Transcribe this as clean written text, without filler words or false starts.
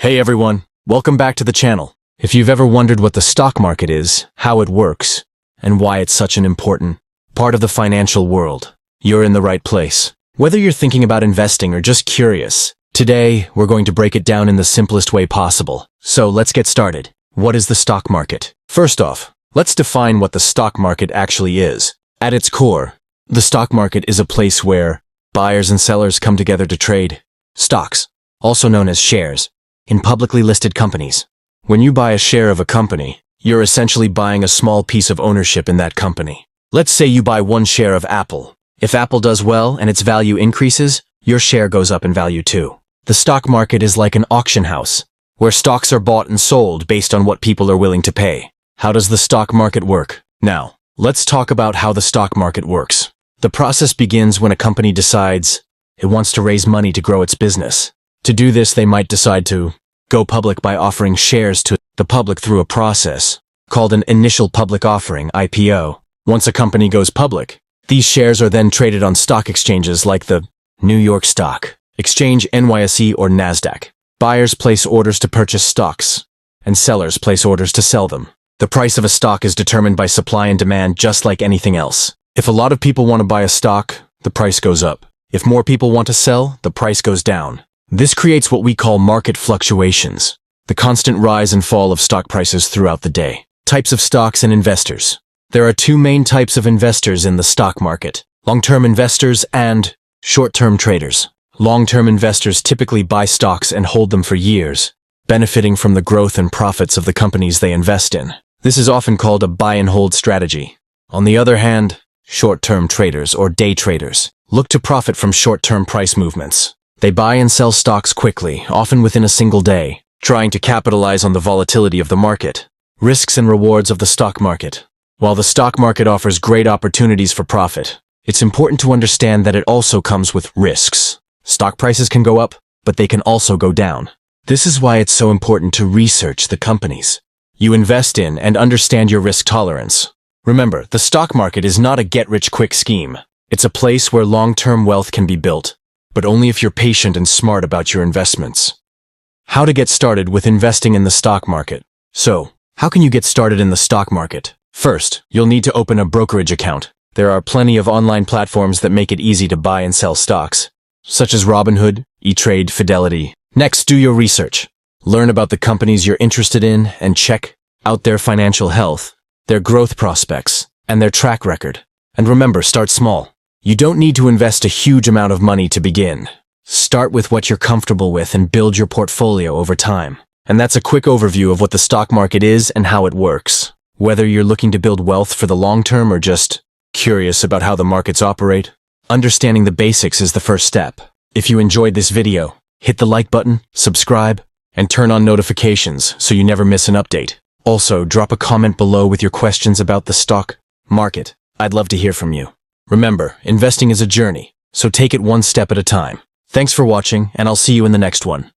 Hey everyone, welcome back to the channel. If you've ever wondered what the stock market is, how it works, and why it's such an important part of the financial world, you're in the right place. Whether you're thinking about investing or just curious, today we're going to break it down in the simplest way possible. So let's get started. What is the stock market? First off, let's define what the stock market actually is. At its core, the stock market is a place where buyers and sellers come together to trade stocks, also known as shares, in publicly listed companies. When you buy a share of a company, you're essentially buying a small piece of ownership in that company. Let's say you buy one share of Apple. If Apple does well and its value increases, your share goes up in value too. The stock market is like an auction house, where stocks are bought and sold based on what people are willing to pay. How does the stock market work? Now, let's talk about how the stock market works. The process begins when a company decides it wants to raise money to grow its business. To do this, they might decide to go public by offering shares to the public through a process called an initial public offering, IPO. Once a company goes public, these shares are then traded on stock exchanges like the New York Stock Exchange, NYSE, or NASDAQ. Buyers place orders to purchase stocks, and sellers place orders to sell them. The price of a stock is determined by supply and demand, just like anything else. If a lot of people want to buy a stock, the price goes up. If more people want to sell, the price goes down. This creates what we call market fluctuations, the constant rise and fall of stock prices throughout the day. Types of stocks and investors. There are two main types of investors in the stock market: long-term investors and short-term traders. Long-term investors typically buy stocks and hold them for years, benefiting from the growth and profits of the companies they invest in. This is often called a buy-and-hold strategy. On the other hand, short-term traders, or day traders, look to profit from short-term price movements. They buy and sell stocks quickly, often within a single day, trying to capitalize on the volatility of the market. Risks and rewards of the stock market. While the stock market offers great opportunities for profit, it's important to understand that it also comes with risks. Stock prices can go up, but they can also go down. This is why it's so important to research the companies you invest in and understand your risk tolerance. Remember, the stock market is not a get-rich-quick scheme. It's a place where long-term wealth can be built, but only if you're patient and smart about your investments. How to get started with investing in the stock market. So, how can you get started in the stock market? First, you'll need to open a brokerage account. There are plenty of online platforms that make it easy to buy and sell stocks, such as Robinhood, E-Trade, Fidelity. Next, do your research. Learn about the companies you're interested in and check out their financial health, their growth prospects, and their track record. And remember, start small. You don't need to invest a huge amount of money to begin. Start with what you're comfortable with and build your portfolio over time. And that's a quick overview of what the stock market is and how it works. Whether you're looking to build wealth for the long term or just curious about how the markets operate, understanding the basics is the first step. If you enjoyed this video, hit the like button, subscribe, and turn on notifications so you never miss an update. Also, drop a comment below with your questions about the stock market. I'd love to hear from you. Remember, investing is a journey, so take it one step at a time. Thanks for watching, and I'll see you in the next one.